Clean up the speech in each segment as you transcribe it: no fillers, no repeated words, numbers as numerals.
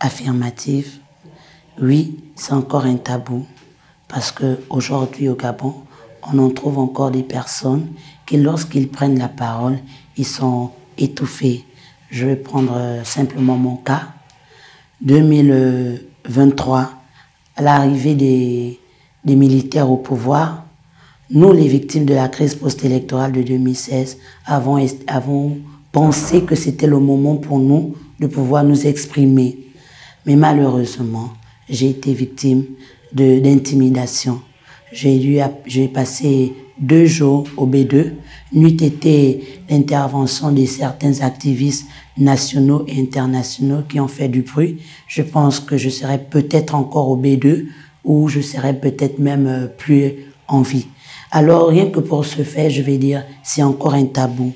Affirmative, oui, c'est encore un tabou parce qu'aujourd'hui au Gabon, on en trouve encore des personnes qui, lorsqu'ils prennent la parole, ils sont étouffés. Je vais prendre simplement mon cas. 2023, à l'arrivée des militaires au pouvoir, nous, les victimes de la crise post-électorale de 2016, avons pensé que c'était le moment pour nous de pouvoir nous exprimer. Mais malheureusement, j'ai été victime d'intimidation. J'ai passé 2 jours au B2. N'eût été l'intervention de certains activistes nationaux et internationaux qui ont fait du bruit, je pense que je serais peut-être encore au B2 ou je serais peut-être même plus en vie. Alors rien que pour ce fait, je vais dire, c'est encore un tabou.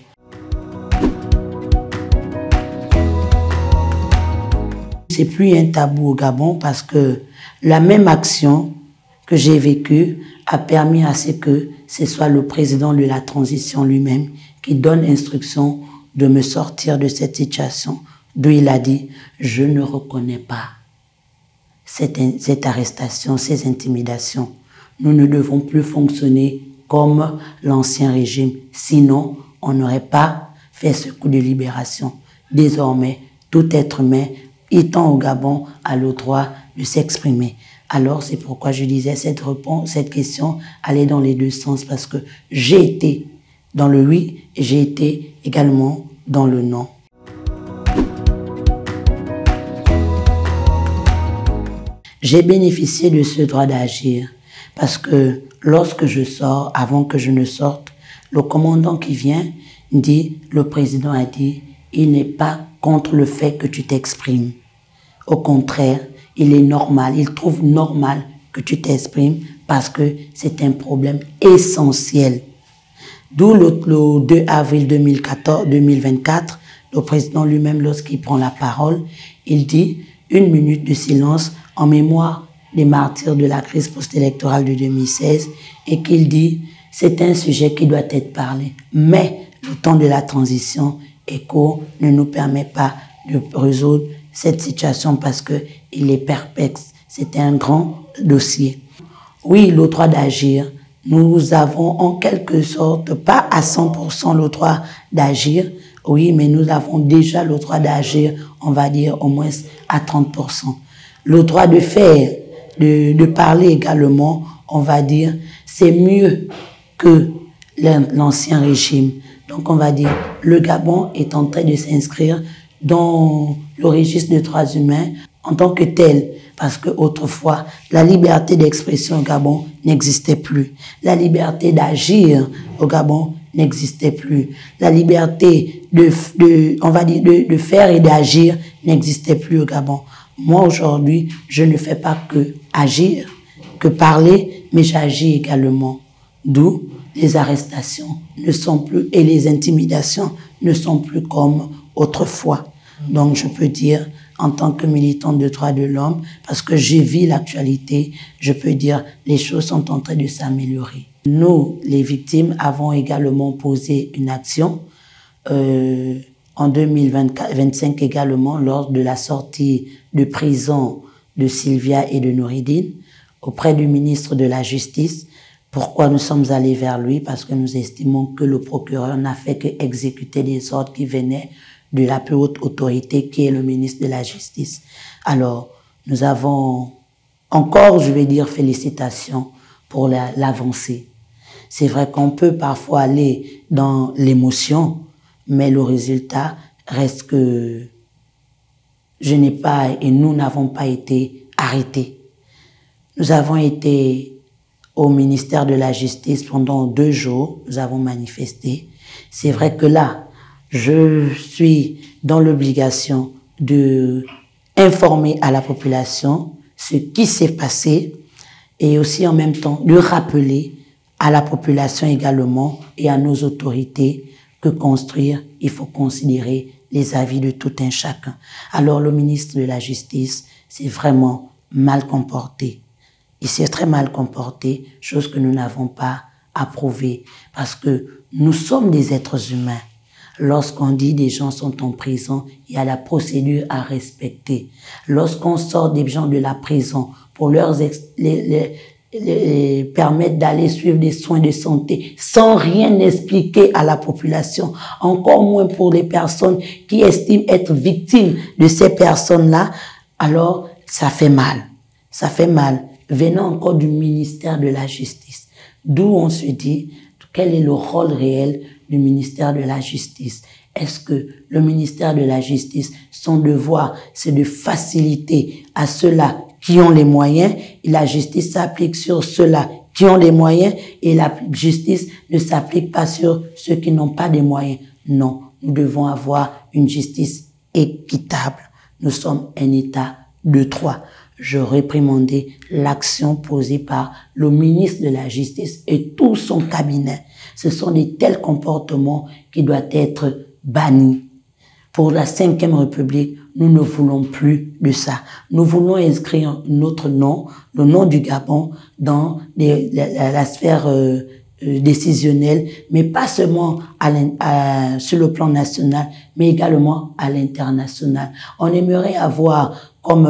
C'est plus un tabou au Gabon parce que la même action que j'ai vécue a permis à ce que ce soit le président de la transition lui-même qui donne instruction de me sortir de cette situation, d'où il a dit « Je ne reconnais pas cette arrestation, ces intimidations. Nous ne devons plus fonctionner comme l'ancien régime, sinon on n'aurait pas fait ce coup de libération. Désormais, tout être humain étant au Gabon a le droit de s'exprimer. » Alors, c'est pourquoi je disais cette question allait dans les deux sens parce que j'ai été dans le oui et j'ai été également dans le non. J'ai bénéficié de ce droit d'agir parce que lorsque je sors, avant que je ne sorte, le commandant qui vient dit, le président a dit, il n'est pas contre le fait que tu t'exprimes. Au contraire, il est normal, il trouve normal que tu t'exprimes parce que c'est un problème essentiel. D'où le 2 avril 2024, le président lui-même, lorsqu'il prend la parole, il dit 1 minute de silence en mémoire des martyrs de la crise post-électorale de 2016 et qu'il dit c'est un sujet qui doit être parlé. Mais le temps de la transition est court, ne nous permet pas de résoudre cette situation parce qu'il est perplexe. C'est un grand dossier. Oui, le droit d'agir. Nous avons en quelque sorte, pas à 100% le droit d'agir, oui, mais nous avons déjà le droit d'agir, on va dire au moins à 30%. Le droit de faire, de parler également, on va dire, c'est mieux que l'ancien régime. Donc on va dire, le Gabon est en train de s'inscrire dans le registre des droits humains en tant que tel. Parce qu'autrefois, la liberté d'expression au Gabon n'existait plus. La liberté d'agir au Gabon n'existait plus. La liberté de faire et d'agir n'existait plus au Gabon. Moi, aujourd'hui, je ne fais pas que agir, que parler, mais j'agis également. D'où les arrestations ne sont plus et les intimidations ne sont plus comme autrefois. Donc, je peux dire, en tant que militante de droits de l'homme, parce que j'ai vu l'actualité, je peux dire les choses sont en train de s'améliorer. Nous, les victimes, avons également posé une action en 2025 également, lors de la sortie de prison de Sylvia et de Nouridine, auprès du ministre de la Justice. Pourquoi nous sommes allés vers lui? Parce que nous estimons que le procureur n'a fait qu'exécuter des ordres qui venaient de la plus haute autorité qui est le ministre de la Justice. Alors, nous avons encore, je vais dire, félicitations pour l'avancée. C'est vrai qu'on peut parfois aller dans l'émotion, mais le résultat reste que je n'ai pas et nous n'avons pas été arrêtés. Nous avons été au ministère de la Justice pendant 2 jours, nous avons manifesté. C'est vrai que là, je suis dans l'obligation de informer à la population ce qui s'est passé et aussi en même temps de rappeler à la population également et à nos autorités que construire, il faut considérer les avis de tout un chacun. Alors le ministre de la Justice s'est vraiment mal comporté. Il s'est très mal comporté, chose que nous n'avons pas approuvée. Parce que nous sommes des êtres humains. Lorsqu'on dit des gens sont en prison, il y a la procédure à respecter. Lorsqu'on sort des gens de la prison pour leur permettre d'aller suivre des soins de santé sans rien expliquer à la population, encore moins pour les personnes qui estiment être victimes de ces personnes-là, alors ça fait mal. Ça fait mal. Venant encore du ministère de la Justice, d'où on se dit quel est le rôle réel du ministère de la Justice. Est-ce que le ministère de la Justice, son devoir, c'est de faciliter à ceux-là qui ont les moyens, et la justice s'applique sur ceux-là qui ont les moyens, et la justice ne s'applique pas sur ceux qui n'ont pas de moyens. Non, nous devons avoir une justice équitable. Nous sommes un État de droit. Je réprimandais l'action posée par le ministre de la Justice et tout son cabinet. Ce sont de tels comportements qui doivent être bannis. Pour la 5e République, nous ne voulons plus de ça. Nous voulons inscrire notre nom, le nom du Gabon, dans la sphère décisionnelle, mais pas seulement sur le plan national, mais également à l'international. On aimerait avoir, comme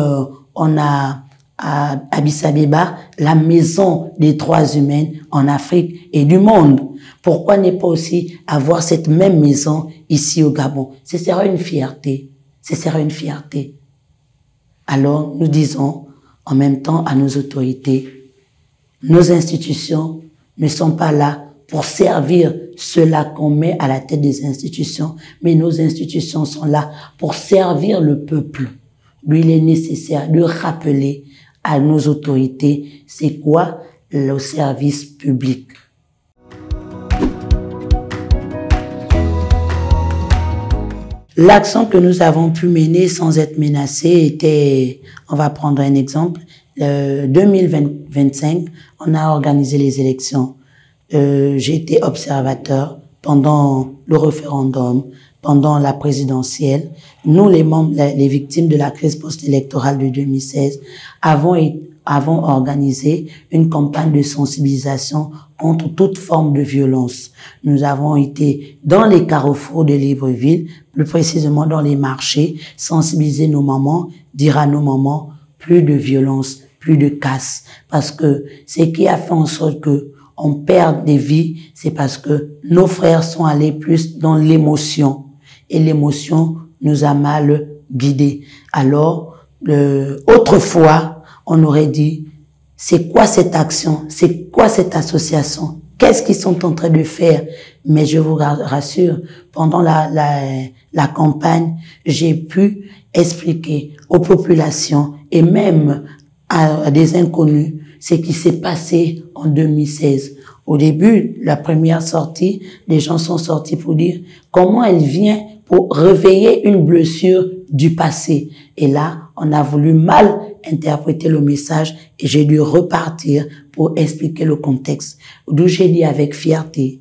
on a à Addis Abeba, la maison des droits humains en Afrique et du monde. Pourquoi ne pas aussi avoir cette même maison ici au Gabon? Ce sera une fierté. Ce sera une fierté. Alors, nous disons en même temps à nos autorités, nos institutions ne sont pas là pour servir ceux-là qu'on met à la tête des institutions, mais nos institutions sont là pour servir le peuple. Lui, il est nécessaire de rappeler à nos autorités c'est quoi le service public. L'action que nous avons pu mener sans être menacés était, on va prendre un exemple, 2025, on a organisé les élections. J'ai été observateur pendant le référendum, pendant la présidentielle. Nous, les membres, les victimes de la crise post-électorale de 2016, avons organisé une campagne de sensibilisation contre toute forme de violence. Nous avons été dans les carrefours de Libreville, plus précisément dans les marchés, sensibiliser nos mamans, dire à nos mamans, plus de violence, plus de casse. Parce que ce qui a fait en sorte que on perd des vies, c'est parce que nos frères sont allés plus dans l'émotion. Et l'émotion nous a mal guidés. Alors, autrefois, on aurait dit, c'est quoi cette action? C'est quoi cette association? Qu'est-ce qu'ils sont en train de faire? Mais je vous rassure, pendant la campagne, j'ai pu expliquer aux populations et même à des inconnus ce qui s'est passé en 2016. Au début, la première sortie, les gens sont sortis pour dire comment elle vient pour réveiller une blessure du passé. Et là, on a voulu mal interpréter le message et j'ai dû repartir pour expliquer le contexte. D'où j'ai dit avec fierté,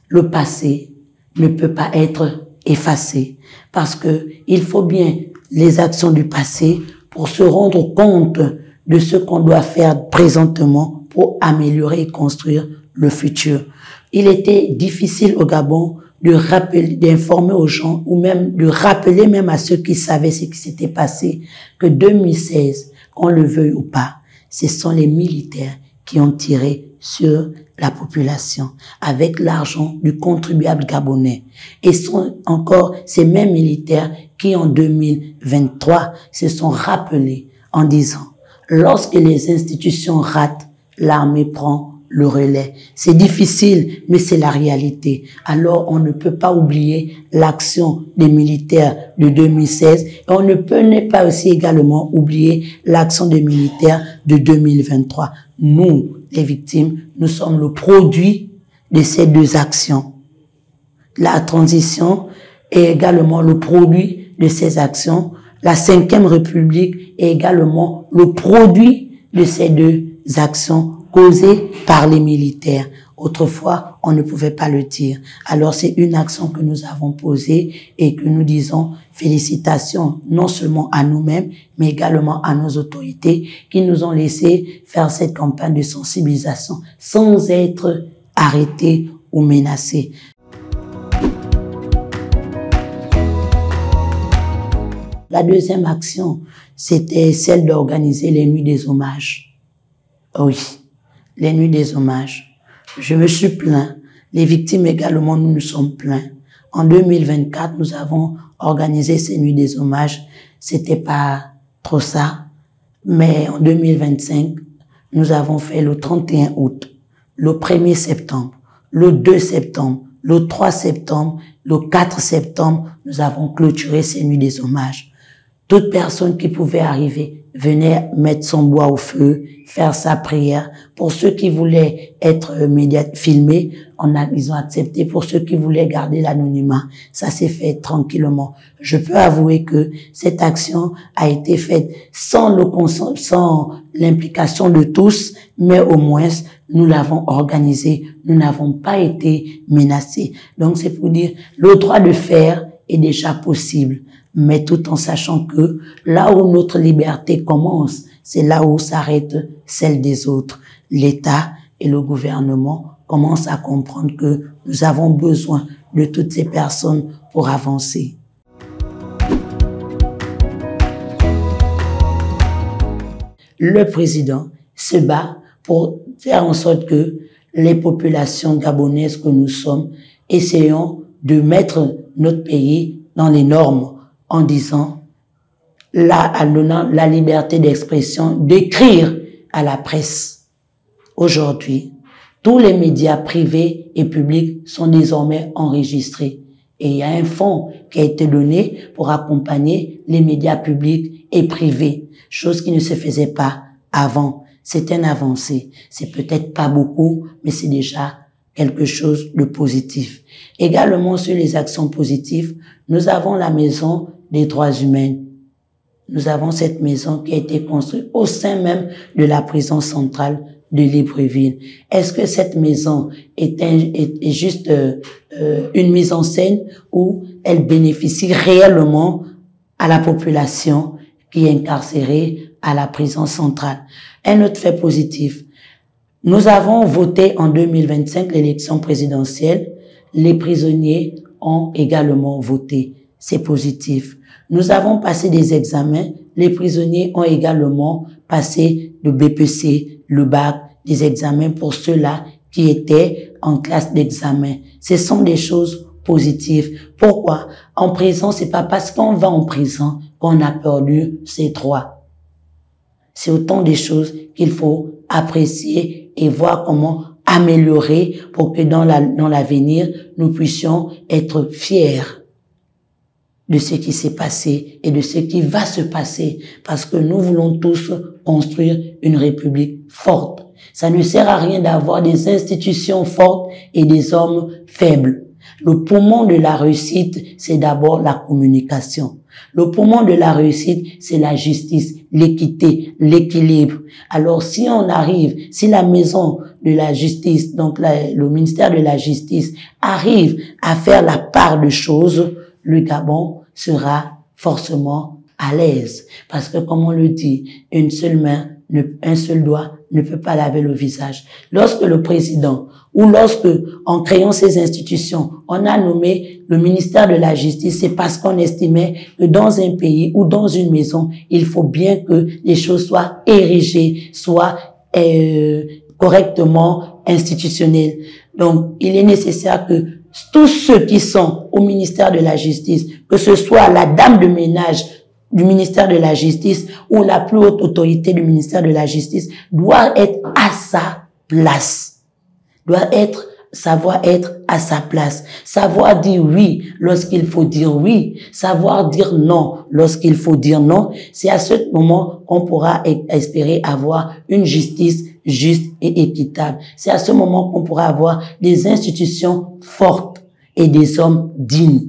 le passé ne peut pas être effacé parce que il faut bien les actions du passé pour se rendre compte de ce qu'on doit faire présentement pour améliorer et construire le futur. Il était difficile au Gabon de rappeler, d'informer aux gens ou même de rappeler même à ceux qui savaient ce qui s'était passé que 2016, qu'on le veuille ou pas, ce sont les militaires qui ont tiré sur la population avec l'argent du contribuable gabonais. Et sont encore ces mêmes militaires qui en 2023 se sont rappelés en disant lorsque les institutions ratent, l'armée prend le relais. C'est difficile, mais c'est la réalité. Alors, on ne peut pas oublier l'action des militaires de 2016 et on ne peut pas aussi également oublier l'action des militaires de 2023. Nous, les victimes, nous sommes le produit de ces deux actions. La transition est également le produit de ces actions. La 5e République est également le produit de ces deux actions causées par les militaires. Autrefois, on ne pouvait pas le dire. Alors, c'est une action que nous avons posée et que nous disons félicitations non seulement à nous-mêmes, mais également à nos autorités qui nous ont laissé faire cette campagne de sensibilisation sans être arrêtés ou menacés. La deuxième action, c'était celle d'organiser les nuits des hommages. Oui, les nuits des hommages. Je me suis plaint. Les victimes également, nous nous sommes plaints. En 2024, nous avons organisé ces nuits des hommages. C'était pas trop ça. Mais en 2025, nous avons fait le 31 août, le 1er septembre, le 2 septembre, le 3 septembre, le 4 septembre, nous avons clôturé ces nuits des hommages. Toute personne qui pouvait arriver venait mettre son bois au feu, faire sa prière. Pour ceux qui voulaient être filmés, ils ont accepté. Pour ceux qui voulaient garder l'anonymat, ça s'est fait tranquillement. Je peux avouer que cette action a été faite sans l'implication de tous, mais au moins nous l'avons organisée. Nous n'avons pas été menacés. Donc c'est pour dire, le droit de faire est déjà possible. Mais tout en sachant que là où notre liberté commence, c'est là où s'arrête celle des autres. L'État et le gouvernement commencent à comprendre que nous avons besoin de toutes ces personnes pour avancer. Le président se bat pour faire en sorte que les populations gabonaises que nous sommes essayons de mettre notre pays dans les normes en disant, en donnant la liberté d'expression, d'écrire à la presse. Aujourd'hui, tous les médias privés et publics sont désormais enregistrés. Et il y a un fonds qui a été donné pour accompagner les médias publics et privés, chose qui ne se faisait pas avant. C'est une avancée. C'est peut-être pas beaucoup, mais c'est déjà quelque chose de positif. Également sur les actions positives, nous avons la maison des droits humains. Nous avons cette maison qui a été construite au sein même de la prison centrale de Libreville. Est-ce que cette maison est juste une mise en scène ou elle bénéficie réellement à la population qui est incarcérée à la prison centrale? Un autre fait positif, nous avons voté en 2025 l'élection présidentielle. Les prisonniers ont également voté. C'est positif. Nous avons passé des examens. Les prisonniers ont également passé le BPC, le bac, des examens pour ceux-là qui étaient en classe d'examen. Ce sont des choses positives. Pourquoi? En prison, c'est pas parce qu'on va en prison qu'on a perdu ses droits. C'est autant des choses qu'il faut apprécier et voir comment améliorer pour que dans l'avenir, nous puissions être fiers de ce qui s'est passé et de ce qui va se passer, parce que nous voulons tous construire une république forte. Ça ne sert à rien d'avoir des institutions fortes et des hommes faibles. Le poumon de la réussite, c'est d'abord la communication. Le poumon de la réussite, c'est la justice, l'équité, l'équilibre. Alors, si on arrive, si la maison de la justice, donc le ministère de la Justice, arrive à faire la part de choses, le Gabon sera forcément à l'aise. Parce que, comme on le dit, une seule main, un seul doigt ne peut pas laver le visage. Lorsque le président, ou lorsque, en créant ces institutions, on a nommé le ministère de la Justice, c'est parce qu'on estimait que dans un pays ou dans une maison, il faut bien que les choses soient érigées, soient correctement institutionnelles. Donc, il est nécessaire que tous ceux qui sont au ministère de la Justice, que ce soit la dame de ménage du ministère de la Justice ou la plus haute autorité du ministère de la Justice, doit être à sa place. Savoir être à sa place. Savoir dire oui lorsqu'il faut dire oui. Savoir dire non lorsqu'il faut dire non. C'est à ce moment qu'on pourra espérer avoir une justice juste et équitable. C'est à ce moment qu'on pourra avoir des institutions fortes et des hommes dignes.